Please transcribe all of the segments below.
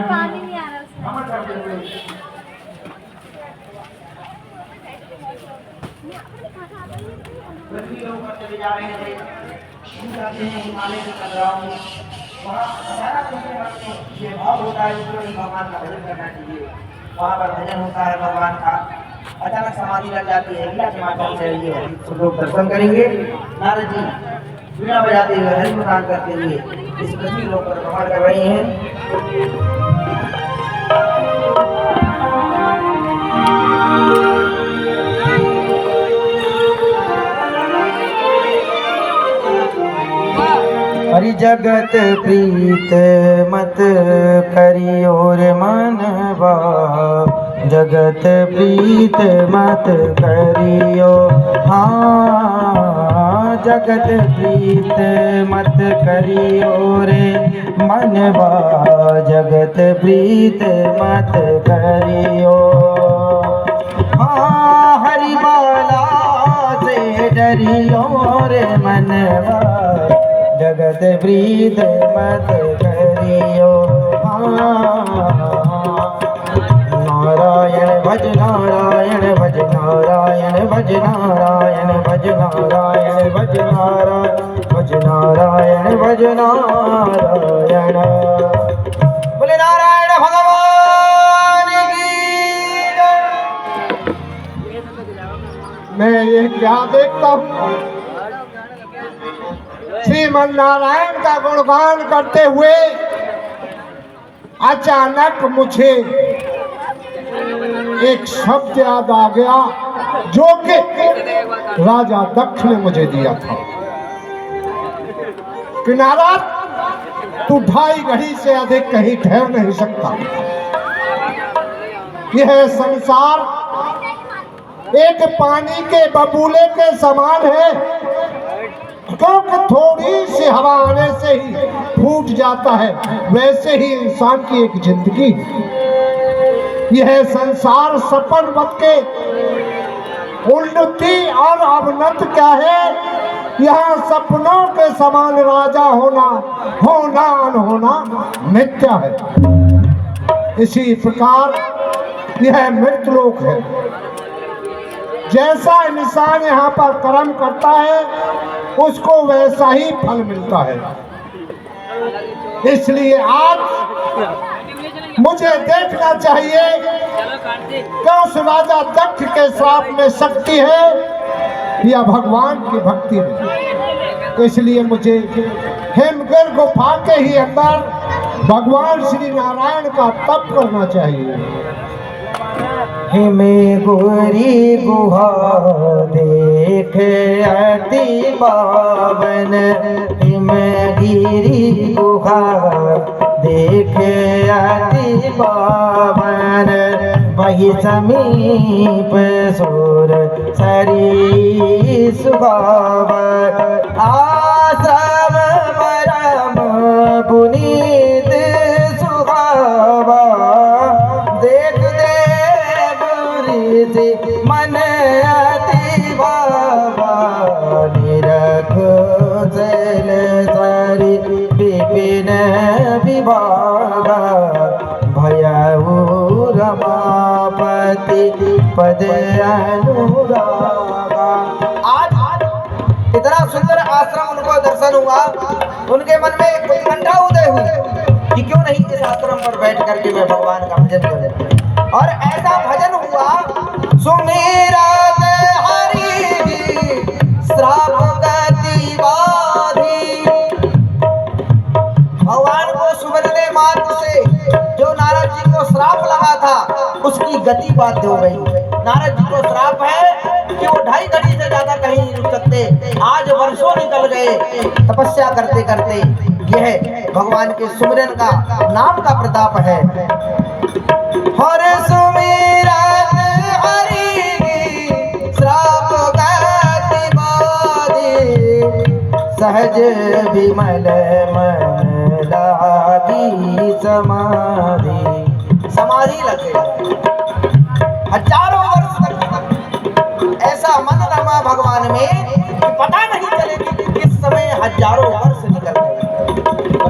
पानी नहीं आ रहा उसमें। चले जा रहे थे, जाते हैं हिमालय की कदराओं में, वहाँ अचानक उनके मन में ये भाव होता है कि भगवान का भजन करना चाहिए। वहाँ पर भजन होता है भगवान का, अचानक समाधि लग जाती है। लीला के माध्यम से ये सब लोग दर्शन करेंगे। नारद जी वीणा बजाते हुए हरि प्रदान करते हुए इस पृथ्वी लोक पर भ्रमण कर रहे हैं। हरि जगत प्रीत मत करियो रे मनवा, जगत प्रीत मत करियो। हाँ जगत प्रीत मत करियो रे मनवा, जगत प्रीत मत करियो। हाँ हरि बाला से डरियो रे मनवा, जगत प्रीत मत करियो। नारायण भज नारायण भज नारायण भज नारायण भज नारायण भज नारायण भज नारायण भज नारायण। बोले नारायण भगवान की जय। मैं ये क्या देखता हूँ, श्रीमन नारायण का गुणगान करते हुए अचानक मुझे एक शब्द याद आ गया जो कि राजा दक्ष ने मुझे दिया था कि नारद तू 2.5 घड़ी से अधिक कहीं ठहर नहीं सकता। यह संसार एक पानी के बबूले के समान है, क्योंकि थोड़ी सी हवा आने से ही फूट जाता है, वैसे ही इंसान की एक जिंदगी। यह संसार सपन मत के उन्नति और अवनत क्या है, यहाँ सपनों के समान राजा होना होना अनहोना मिथ्या है। इसी प्रकार यह मृतलोक है। जैसा इंसान यहाँ पर कर्म करता है उसको वैसा ही फल मिलता है। इसलिए आज मुझे देखना चाहिए कि उस राजा दक्ष के श्राप में शक्ति है या भगवान की भक्ति में। इसलिए मुझे हेमगिर गुफा के ही अंदर भगवान श्री नारायण का तप करना चाहिए। हिमे गोरी गुहा देख अति पावन, हिमगिरी गुहा देख अति पावन। वही समीप सोर सरी सुहावन, आश्रम परम पुनीत सुहावा। देख मन अति बाबा निरख चल सारी विपिन विभागा। भयऊ रमापति पद अनुरागा। आज इतना सुंदर आश्रम उनको दर्शन हुआ, उनके मन में एक उत्कंठा उदय हुई कि क्यों नहीं इस आश्रम पर बैठ करके मैं भगवान का भजन करूं। और ऐसा भजन हुआ सुमिरत हरि श्राप गति बाधी। भगवान को सुमिरने मात्र से जो नारद जी को श्राप लगा था उसकी गति बाध्य हो गई। नारद जी को श्राप है कि वो 2.5 घड़ी से ज्यादा कहीं नहीं रुक सकते। आज वर्षों निकल गए तपस्या करते करते। यह भगवान के सुमिरन का नाम का प्रताप है। हर सुमिरन हरि श्राप गति बाधी, सहज विमल मन लागी समाधि। समाधि लगे हजारों वर्ष तक ऐसा मन रमा भगवान में कि पता नहीं चले कि किस समय हजारों वर्ष निकल गए।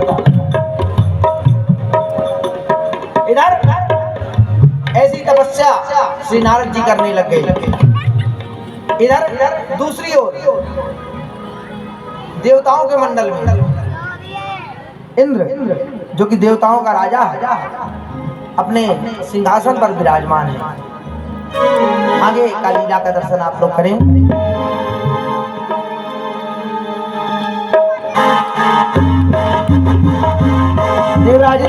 श्री नारद जी करने लग गए। इधर दूसरी ओर देवताओं के मंडल में इंद्र जो कि देवताओं का राजा है अपने सिंहासन पर विराजमान है। आगे का लीला का दर्शन आप लोग करें। देवराज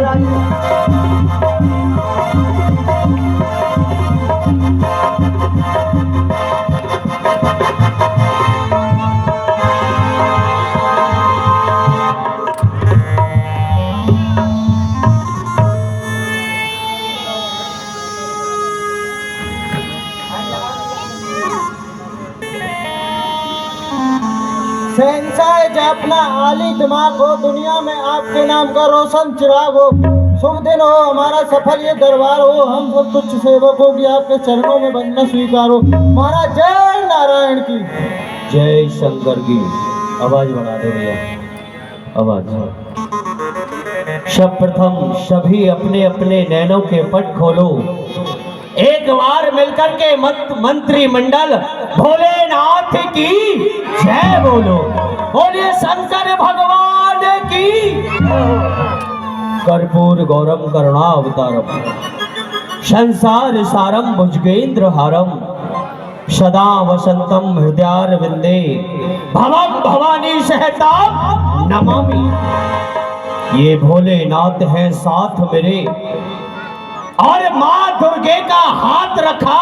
शहंशाह जब अपना आली दिमाग हो, दुनिया में आपके नाम का रोशन चिराग हो। शुभ दिन हो, हमारा सफल ये दरबार हो, हम सब तुच्छ सेवकों की आपके चरणों में वंदना स्वीकार हो। महाराज जय नारायण की जय शंकर की। आवाज बढ़ा दो भैया, आवाज। सर्वप्रथम सभी अपने अपने नैनों के पट खोलो, एक बार मिलकर के मंत्रिमंडल भोलेनाथ की जय बोलो। बोलिए शंकर भगवान की। कर्पूर गौरम करुणावतारम संसार सारम भुजगेंद्र हारम सदा वसंतम हृदयारविंदे भवम भवानी सहताम नमामि। ये भोलेनाथ हैं साथ मेरे और माँ दुर्गे का हाथ रखा।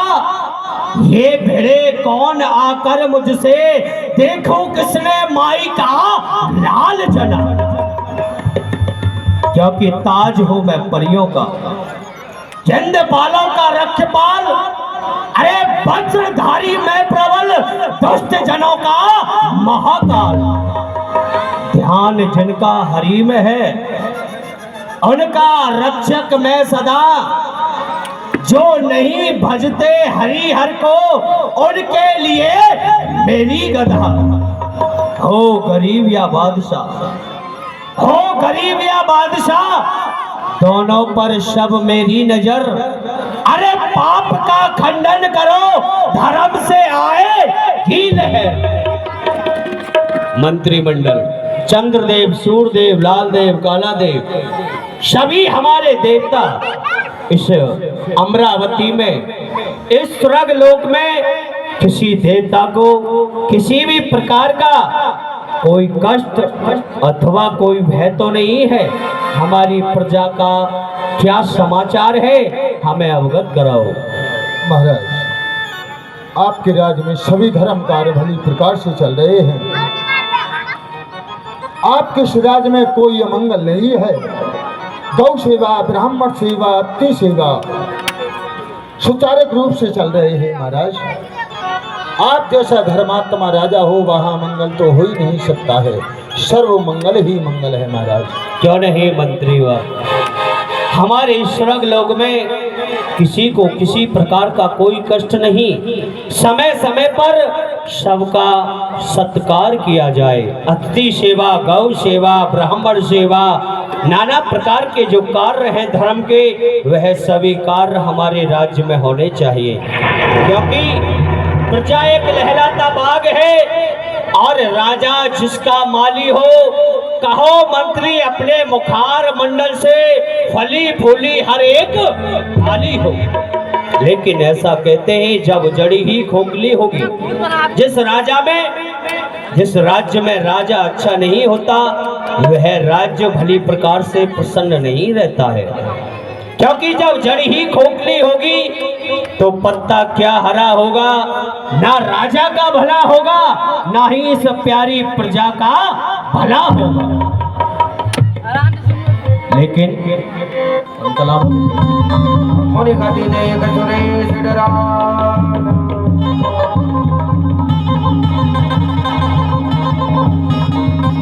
ये भिड़े कौन आकर मुझसे, देखो किसने माई का लाल जना। क्योंकि ताज हूं मैं परियों का, चंद बालों का रखपाल। अरे वज्रधारी मैं प्रबल, दुष्ट जनों का महाकाल। ध्यान जिनका हरि में है, उनका रक्षक मैं सदा। जो नहीं भजते हरि हर को, उनके लिए मेरी गधा। हो गरीब या बादशाह, हो गरीब या बादशाह, दोनों पर सब मेरी नजर। अरे पाप का खंडन करो, धर्म से आए की लहर। मंत्रिमंडल चंद्रदेव, सूर्यदेव, लालदेव, कालादेव, सभी हमारे देवता इस अमरावती में, इस स्वर्ग लोक में किसी देवता को किसी भी प्रकार का कोई कष्ट अथवा कोई भय तो नहीं है। हमारी प्रजा का क्या समाचार है, हमें अवगत कराओ। महाराज, आपके राज्य में सभी धर्म कार्य भली प्रकार से चल रहे हैं। आपके इस राज्य में कोई अमंगल नहीं है। गौ सेवा, ब्राह्मण सेवा, अति सेवा सुचारू रूप से चल रहे हैं। महाराज, आप जैसा धर्मात्मा राजा हो, वहाँ मंगल तो हो ही नहीं सकता है। सर्व मंगल ही मंगल है। महाराज क्यों नहीं मंत्री वा, हमारे स्वर्ग लोक में किसी को किसी प्रकार का कोई कष्ट नहीं। समय समय पर सबका सत्कार किया जाए। अतिथि सेवा, गौ सेवा, ब्राह्मण सेवा, नाना प्रकार के जो कार्य हैं धर्म के, वह सभी कार्य हमारे राज्य में होने चाहिए। क्योंकि प्रजा एक लहराता बाग है और राजा जिसका माली हो। कहो मंत्री अपने मुखार मंडल से फली फूली हर एक थाली हो। लेकिन ऐसा कहते हैं जब जड़ी ही खोखली होगी। जिस राज्य में राजा अच्छा नहीं होता, वह राज्य भली प्रकार से प्रसन्न नहीं रहता है। क्योंकि जब जड़ ही खोखली होगी तो पत्ता क्या हरा होगा, ना राजा का भला होगा, ना ही इस प्यारी प्रजा का भला होगा। लेकिन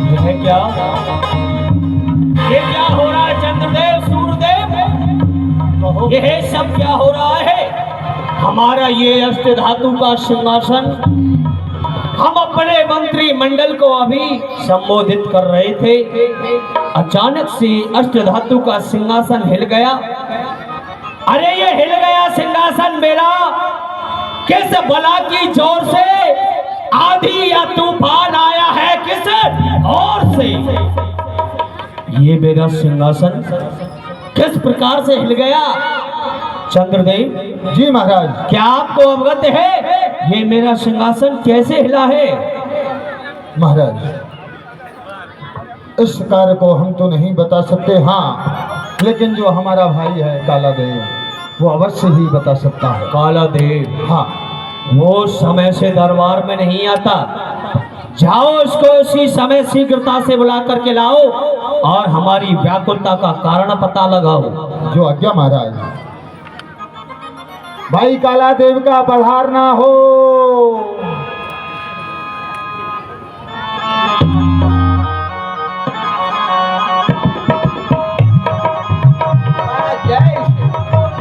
यह क्या, ये क्या हो रहा है चंद्रदेव, सूर्यदेव, यह सब क्या हो रहा है? हमारा ये अष्ट धातु का सिंहासन, हम अपने मंत्रिमंडल को अभी संबोधित कर रहे थे, अचानक से अष्ट धातु का सिंहासन हिल गया अरे ये हिल गया सिंहासन मेरा किस बला की जोर से, आंधी या तूफान आया है किस ओर से। ये मेरा सिंहासन किस प्रकार से हिल गया चंद्रदेव? जी महाराज। क्या आपको अवगत है ये मेरा सिंहासन कैसे हिला है? महाराज, इस कार्य को हम तो नहीं बता सकते, हाँ, लेकिन जो हमारा भाई है काला देव, वो अवश्य ही बता सकता है। काला देव? हाँ। वो समय से दरबार में नहीं आता, जाओ उसको उसी समय शीघ्रता से बुला करके लाओ और हमारी व्याकुलता का कारण पता लगाओ। जो आज्ञा महाराज। भाई काला देव का पधारना हो।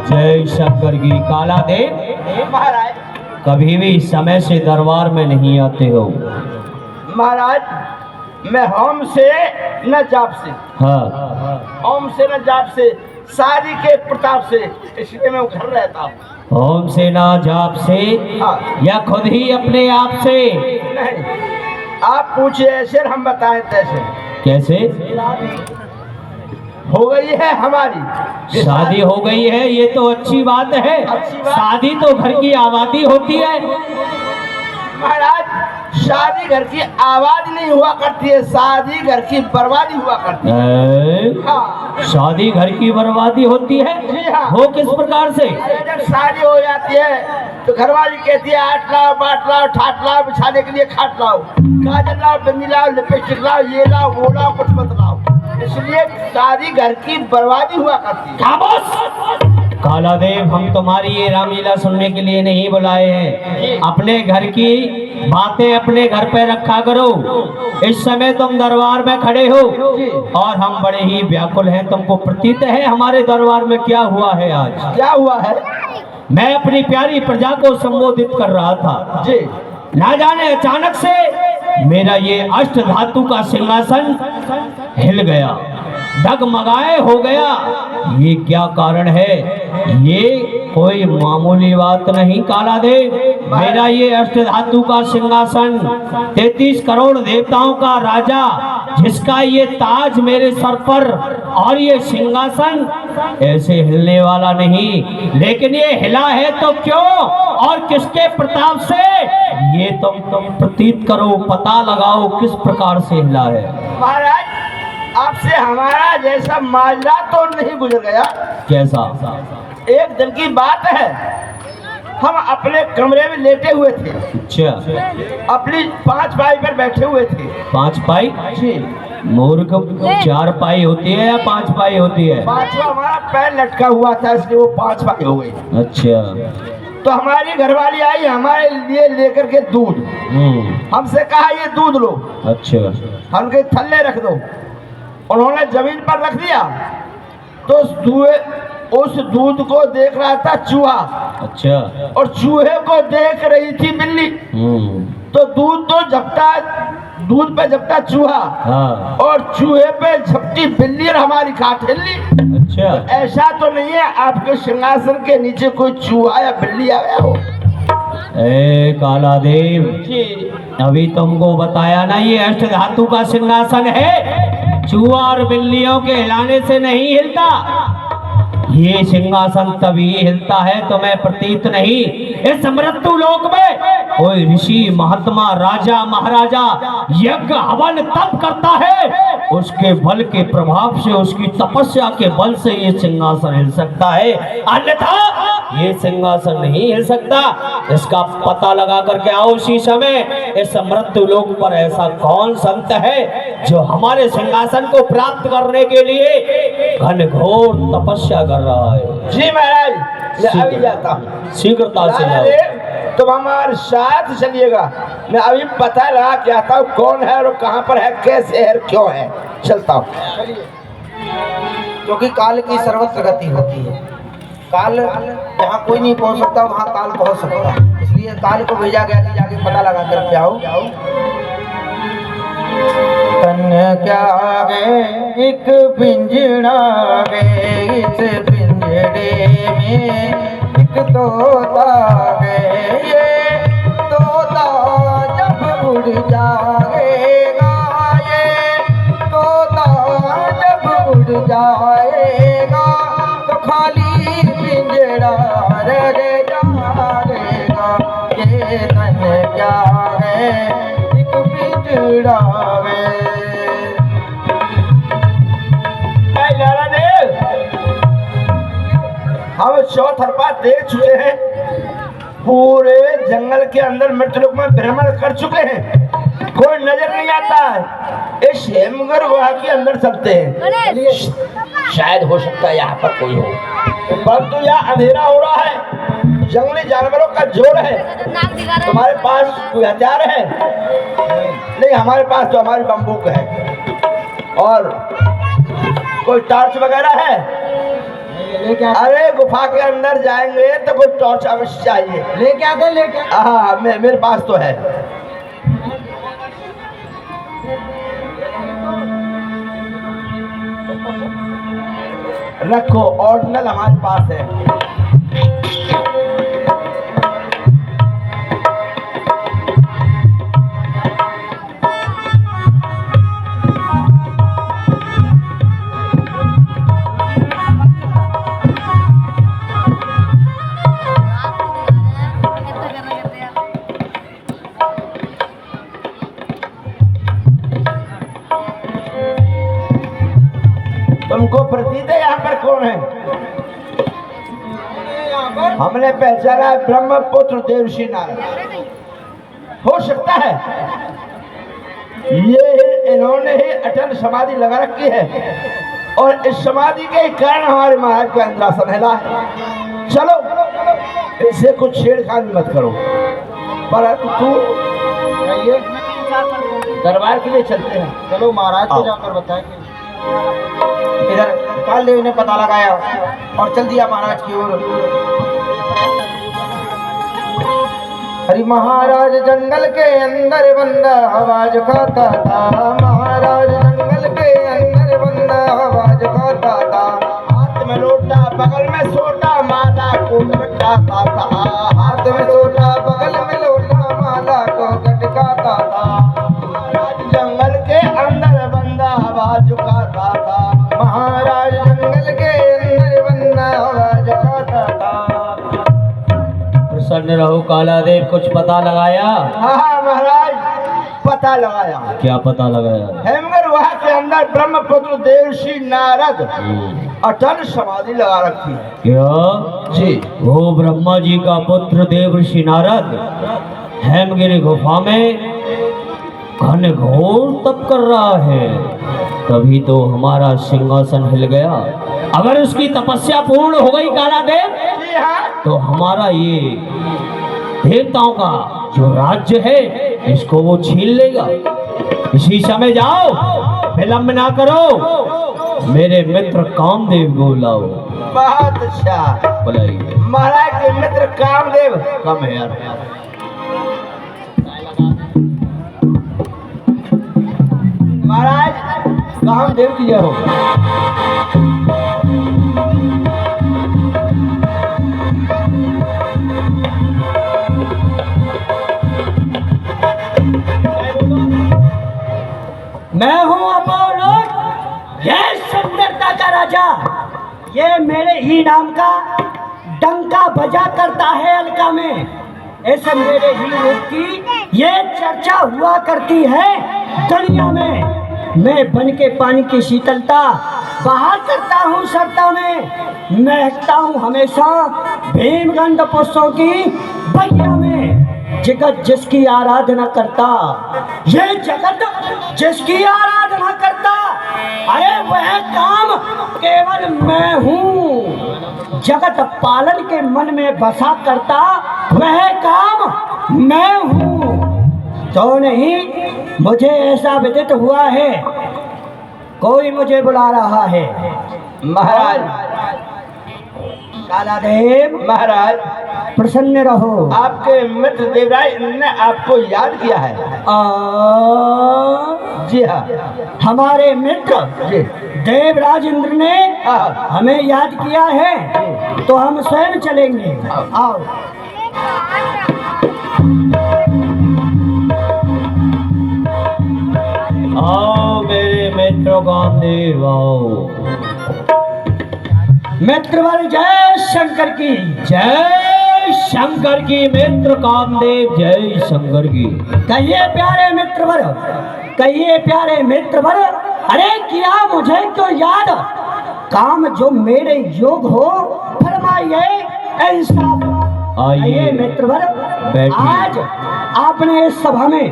जय शंकर की। काला देव महाराज, कभी भी समय से दरबार में नहीं आते हो। महाराज मैं हम से न जाप से, हाँ, हम से न जाप से, शादी के प्रताप से, इसलिए मैं घर रहता हूँ। ओम से ना जाप से हाँ। या खुद ही अपने आप से? नहीं, आप पूछे ऐसे हम बताएं तैसे। कैसे? हो गई है हमारी शादी हो गई है, ये तो अच्छी बात है। अच्छी बात। शादी तो घर की आबादी होती है। महाराज शादी घर की आवाज नहीं हुआ करती है, शादी घर की बर्बादी हुआ करती है। हाँ। शादी घर की बर्बादी होती है? जी हाँ। वो किस प्रकार से? अरे जब शादी हो जाती है तो घरवाली कहती है आठ लाओ, बाट लाओ, ठाट लाओ, बिछाने के लिए खाट लाओ, काजल लाओ, बिंदी लाओ, लिपस्टिक लाओ, ये लाओ, वो लाओ, कुछ मत लाओ। इसलिए शादी घर की बर्बादी हुआ करती है। खामोश! काला देव, हम तुम्हारी ये रामलीला सुनने के लिए नहीं बुलाए हैं। अपने घर की बातें अपने घर पे रखा करो। इस समय तुम दरबार में खड़े हो और हम बड़े ही व्याकुल हैं। तुमको प्रतीत है हमारे दरबार में क्या हुआ है आज? क्या हुआ है? मैं अपनी प्यारी प्रजा को संबोधित कर रहा था जी। ना जाने अचानक से मेरा ये अष्ट धातु का सिंहासन हिल गया, डगमगाए हो गया। ये क्या कारण है? ये कोई मामूली बात नहीं काला देव। मेरा ये अष्ट धातु का सिंहासन 33 करोड़ देवताओं का राजा, जिसका ये ताज मेरे सर पर और ये सिंहासन ऐसे हिलने वाला नहीं। लेकिन ये हिला है तो क्यों और किसके प्रताप से? ये तुम प्रतीत करो, पता लगाओ किस प्रकार से हिला है। महाराज आपसे हमारा जैसा माजरा तो नहीं गुजर गया। कैसा? एक दिन की बात है, हम अपने कमरे में लेटे हुए थे, अच्छा, अपनी 5 पाई पर बैठे हुए थे। 5 पाई? जी। मूर्ख, 4 पाई होती है या 5 पाई होती है? 5वां हमारा पैर लटका हुआ था, इसलिए वो 5 पाई हो गई। अच्छा। तो हमारी घरवाली आई हमारे लिए लेकर के दूध, हमसे कहा ये दूध लो। अच्छा। हम कहे थल्ले रख दो, उन्होंने जमीन पर रख दिया। तो उस दूध को देख रहा था चूहा। अच्छा। और चूहे को देख रही थी बिल्ली। तो दूध पे झपटा चूहा। हाँ। और चूहे पे झपटी बिल्ली और हमारी खाट हिल्ली। अच्छा। तो ऐसा तो नहीं है आपके सिंहासन के नीचे कोई चूहा या बिल्ली आ गया हो? ए काला देव जी। अभी तुमको बताया ना ये अष्ट धातु का सिंहासन है, चूहा और बिल्लियों के हिलाने से नहीं हिलता। ये सिंहासन तभी हिलता है, तुम्हें प्रतीत नहीं? इस मृत्यु लोक में कोई ऋषि महात्मा राजा महाराजा यज्ञ हवन तप करता है, उसके बल के प्रभाव से, उसकी तपस्या के बल से ये सिंहासन हिल सकता है, अन्यथा ये सिंहासन नहीं हिल सकता। इसका पता लगा करके आओ उसी समय। इस मृत्यु लोक पर ऐसा कौन संत है जो हमारे सिंहासन को प्राप्त करने के लिए घनघोर तपस्या कर रहा है? जी महाराज, मैं अभी जाता हूँ। शीघ्रता से लाला जाओ। देव, तुम हमारे साथ चलिएगा। मैं अभी पता लगा के आता हूँ कौन है और कहाँ पर है, कैसे है, क्यों है। चलता हूँ। क्योंकि काल की सर्वत्र गति होती है। काल जहाँ कोई नहीं पहुँच सकता वहाँ काल पहुँच सकता है। इसलिए काल को भेजा गया कि जाके पता लगा कर के आओ। कन्या क्या गे एक पिंजड़ा गे, इस पिंजड़े में एक तोता है ये तोता जब उड़ जाएगा, ये तोता जब उड़ जाएगा तो खाली पिंजरा रह जाएगा। ये तन क्या है एक पिंजरा है। लाला देव, हम चौथरपा देख चुके हैं, पूरे जंगल के अंदर मृतलोक में भ्रमण कर चुके हैं, कोई नजर नहीं आता है। इस हेमगर गुहा के अंदर चलते हैं, शायद हो सकता है यहाँ पर कोई हो, परंतु यहाँ अंधेरा हो रहा है, जंगली जानवरों का जोर है। तुम्हारे पास कोई हथियार है? नहीं, हमारे पास तो हमारी बंदूक है। और कोई टॉर्च वगैरह है? लेके अरे गुफा के अंदर जाएंगे तो कोई टॉर्च अवश्य चाहिए। लेके आते लेके हाँ, मेरे पास तो है। रखो, ऑर्डिनल हमारे पास है। तुमको प्रतीत है यहाँ पर कौन है? हमने पहचाना है, ब्रह्मपुत्र देवर्षि नारद। हो सकता है ये इन्होंने ही अटल समाधि लगा रखी है और इस समाधि के कारण हमारे महाराज का इंद्रासन हिला है। चलो, इससे कुछ छेड़खानी मत करो, परंतु दरबार के लिए चलते हैं। चलो महाराज को जाकर बताएंगे। इधर कालदेव ने पता लगाया और चल दिया महाराज की ओर। हरि महाराज जंगल के अंदर बंदा आवाज खाता था, महाराज जंगल के अंदर बंदा आवाज खाता था। हाथ में लोटा बगल में सोटा माला को लटकाता था, हाथ में सोटा बगल में लोटा माला को लटकाता था। महाराज जंगल के अंदर बंदा आवाज उठाता था, महाराज जंगल के अंदर बंदा आवाज खाता था। प्रसन्न रहो काला देव, कुछ पता लगाया? हाँ महाराज, पता लगाया। क्या पता लगाया? हेमगर गुहा के अंदर ब्रह्मपुत्र देवर्षि नारद अटल समाधि लगा रखी है। क्या जी? वो ब्रह्मा जी का पुत्र देवर्षि नारद हेमगिरी गुफा में घनघोर तप कर रहा है, तभी तो हमारा सिंहासन हिल गया। अगर उसकी तपस्या पूर्ण हो गई काला देव, तो हमारा ये देवताओं का जो राज्य है इसको वो छीन लेगा। इसी समय जाओ, विलंब ना करो, मेरे मित्र कामदेव को लाओ। बहुत अच्छा, बुलाइए। महाराज के मित्र कामदेव कम है यार। महाराज कामदेव की जय हो। मैं हूँ अपोलो, ये सुंदरता का राजा, ये मेरे ही नाम का डंका बजा करता है अलका में। ऐसे मेरे ही रूप की ये चर्चा हुआ करती है दुनिया में। मैं बन के पानी की शीतलता बहा करता हूँ सरता में, महकता हूँ हमेशा भीमगंध पुष्पों की बैया में। जगत जिसकी आराधना करता, ये जगत जिसकी आराधना करता, अरे वह काम केवल मैं हूँ। जगत पालन के मन में बसा करता, वह काम मैं हूँ। तो नहीं, मुझे ऐसा विदित हुआ है, कोई मुझे बुला रहा है। महाराज काला देव, महाराज प्रसन्न रहो। आपके मित्र देवराज ने आपको याद किया है। जी हाँ, हमारे मित्र जी देवराज इंद्र ने हाँ। हमें याद किया है। तो हम स्वयं चलेंगे। आओ। आओ मेरे मित्र कामदेव आओ। मित्रवर जय शंकर की। जय शंकर की मित्र कामदेव, जय शंकर की। कहिए प्यारे मित्रवर, कहिए प्यारे मित्रवर, अरे किया मुझे तो याद, काम जो मेरे योग हो फरमाइए इंसाफ। आइए मित्रवर, बैठिए। आज आपने इस सभा में,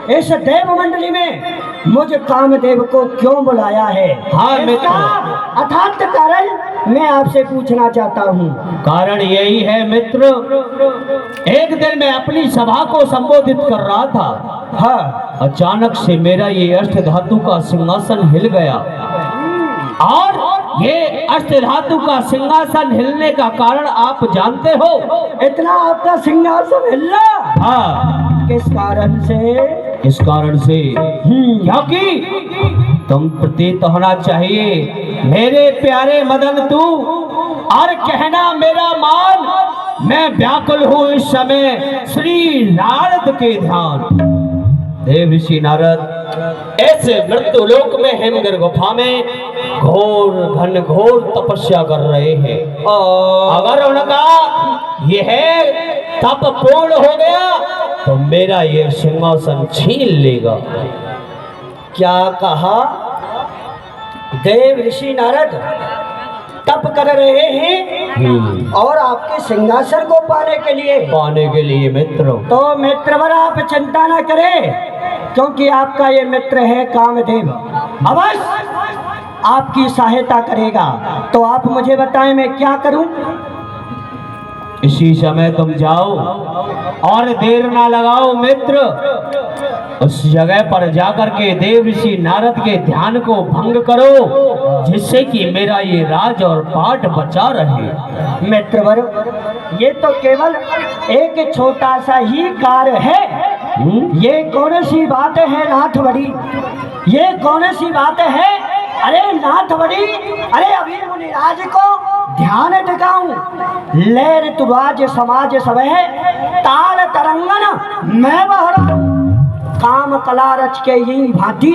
इस देव मंडली में मुझ कामदेव को क्यों बुलाया है? हाँ मित्र। इसका अथार्थ कारण मैं आपसे पूछना चाहता हूँ। कारण यही है मित्र, एक दिन मैं अपनी सभा को संबोधित कर रहा था। हाँ। अचानक से मेरा ये अष्ट धातु का सिंहासन हिल गया, और ये अष्ट धातु का सिंहासन हिलने का कारण आप जानते हो? इतना आपका सिंहासन हिला? हाँ। किस कारण से? इस कारण से क्योंकि तुम प्रतीत होना चाहिए मेरे प्यारे मदन तू, और कहना मेरा मान, मैं व्याकुल हूँ इस समय श्री नारद के ध्यान। देव ऋषि नारद इस मृत्यु लोक में हेमगिर गुफा में घोर घन घोर तपस्या कर रहे हैं। अगर उनका यह तप पूर्ण हो गया तो मेरा ये सिंहासन छीन लेगा। क्या कहा? देव ऋषि नारद तप कर रहे हैं और आपके सिंहासन को पाने के लिए मित्र। तो मित्रवर आप चिंता न करें, क्योंकि आपका ये मित्र है कामदेव, अवश्य आपकी सहायता करेगा। तो आप मुझे बताएं मैं क्या करूं? इसी समय तुम जाओ और देर ना लगाओ मित्र, उस जगह पर जाकर के देव ऋषि नारद के ध्यान को भंग करो, जिससे कि मेरा ये राज और पाठ बचा रहे। मित्रवर, ये तो केवल एक छोटा सा ही कार्य है। ये कौन सी बात है नाथ बड़ी, ये कौन सी बात है? अरे नाथ बड़ी, अरे अभी मुनिराज को ध्यान टिकाऊं, लय ऋतुराज समाज सब है, ताल तरंगन मैं बह रहा हूं। काम कला रच के ही भांति,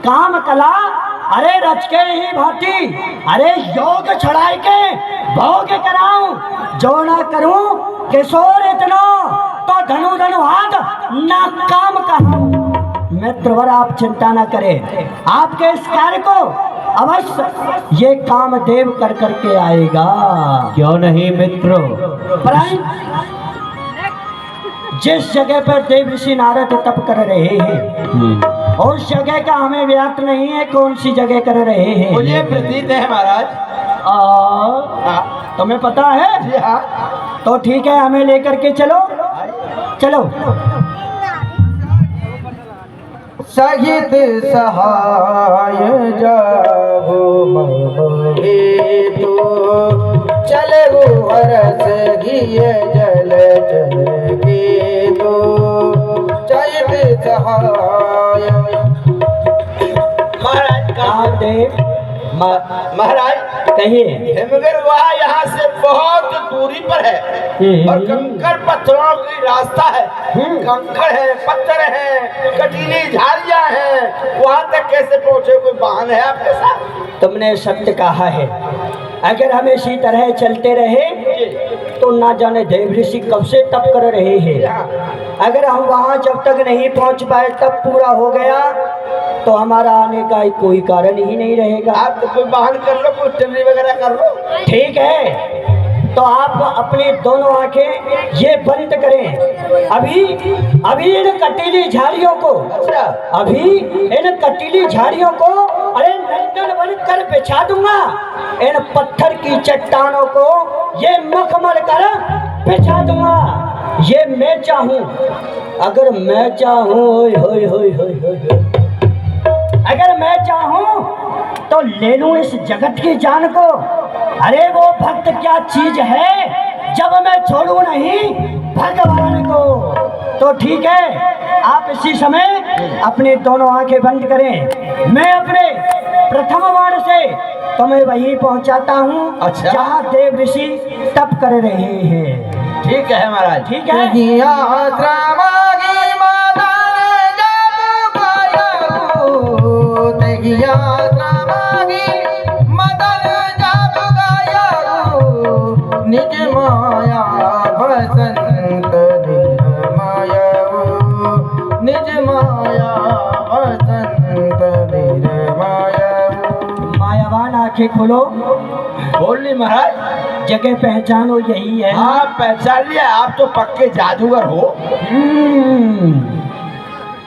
काम कला अरे रच के ही भांति, अरे योग छड़ाई के भोग कराऊं, जो ना करूं किशोर इतना तो धनु धनु हाथ ना काम कहूं। मित्रवर आप चिंता ना करें, आपके इस कार्य को अवश्य ये कामदेव कर करके आएगा। क्यों नहीं मित्र? जिस जगह पर देव ऋषि नारद तप कर रहे हैं उस जगह का हमें ज्ञात नहीं है, कौन सी जगह कर रहे हैं। मुझे प्रतीत है महाराज। तुम्हें पता है? जी हाँ। तो ठीक है, हमें लेकर के चलो चलो। सहित सहाय जागो तो चले वो हरस घिय जल चले तो सहित सहाय। महाराज कामदेव महाराज कहिए। हेमगिर वहाँ यहाँ से बहुत दूरी पर है और कंकड़ पत्थरों की रास्ता है, कंकड़ है, पत्थर है, कटीली झाड़ियाँ हैं, वहाँ तक कैसे पहुँचे? कोई वाहन है आपके साथ? तुमने सत्य कहा है, अगर हम इसी तरह चलते रहे तो ना जाने देव ऋषि कब से तप कर रहे हैं। अगर हम वहाँ जब तक नहीं पहुँच पाए तब पूरा हो गया तो हमारा आने का कोई कारण ही नहीं रहेगा। आप तो कोई वाहन कर लो, कोई टिमरी वगैरह कर लो। ठीक है, तो आप अपनी दोनों आंखें ये बंद करें। अभी इन कटीली झाड़ियों को, अच्छा, अभी इन कटीली झाड़ियों को अरे नंदन बन कर बिछा दूंगा। इन पत्थर की चट्टानों को ये मखमल कर बिछा दूंगा। ये मैं चाहूं, अगर मैं चाहूं, होय होय होय होय होय, अगर मैं चाहूं तो ले लूं इस जगत की जान को। अरे वो भक्त क्या चीज है जब मैं छोड़ू नहीं भगवान को। तो ठीक है, आप इसी समय अपनी दोनों आंखें बंद करें, मैं अपने प्रथम बाण से तो मैं वहीं पहुंचाता हूँ अच्छा। जहाँ देव ऋषि तप कर रहे हैं। ठीक है महाराज। ठीक है। निज माया बसंत माया, निज माया बसंत माया। मायावान आंखें खोलो, बोल ली महाराज। जगह पहचानो यही है। हाँ पहचान लिया, आप तो पक्के जादूगर हो।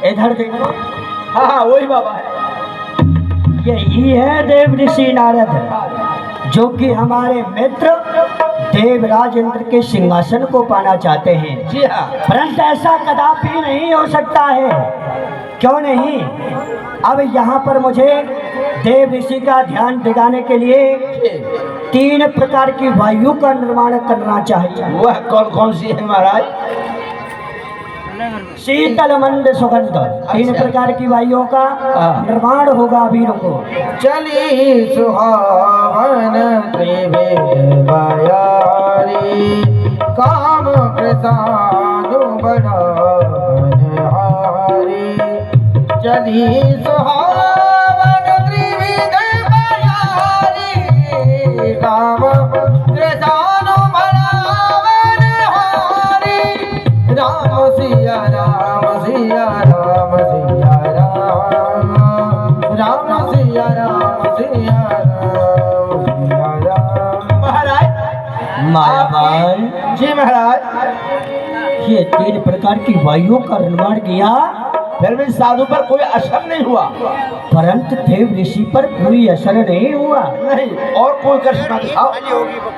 इधर देखो, हाँ हाँ वही बाबा है। यही है देव ऋषि नारद, जो कि हमारे मित्र देवराज इंद्र के सिंहासन को पाना चाहते हैं। जी हाँ। परंतु ऐसा कदापि नहीं हो सकता है। क्यों नहीं? अब यहाँ पर मुझे देव ऋषि का ध्यान दिलाने के लिए 3 प्रकार की वायु का निर्माण करना चाहिए। वह कौन कौन सी है महाराज? शीतल मंद सुगंध, 3 प्रकार की वायुओं का निर्माण होगा वीरों को। चली सुहावन त्रिवेद बयारी, काम प्रसादु बड़ा बलिहारी। चली सुहावन त्रिवेद बयारी, काम प्रसादु बड़ा बलिहारी। राम सिया राम सिया राम सिया राम, राम सिया राम सिया राम सिया राम। महाराज। मायावान, जी महाराज। ये 3 प्रकार की वायुओं का निर्माण किया, फिर भी साधु पर कोई असर नहीं हुआ। परंतु देव ऋषि पर कोई असर नहीं हुआ। नहीं, और कोई कष्ट दिखाओ।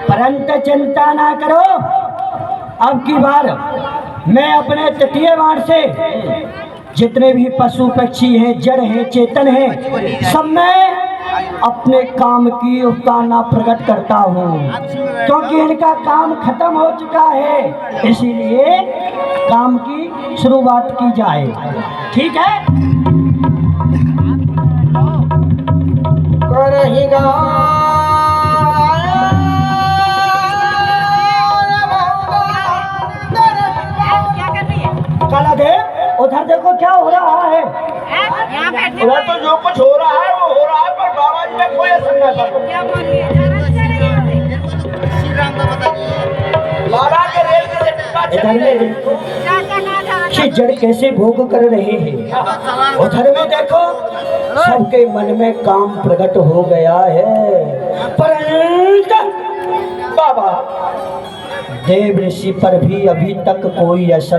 परंतु चिंता ना करो, अब की बार मैं अपने तृतीय बाण से जितने भी पशु पक्षी हैं, जड़ हैं, चेतन हैं, सब मैं अपने काम की उपकामना प्रकट करता हूँ, क्योंकि इनका काम खत्म हो चुका है। इसीलिए काम की शुरुआत की जाए। ठीक है। करहेगा काला देव, उधर देखो क्या हो रहा है। उधर तो जो कुछ हो रहा है वो हो रहा है, पर बाबा जी में कोई असर नहीं बाबा के रेल के इधर में देखो कि जड़ कैसे भोग कर रहे हैं। उधर में देखो सबके मन में काम प्रकट हो गया है, परंतु बाबा देव ऋषि पर भी अभी तक कोई असर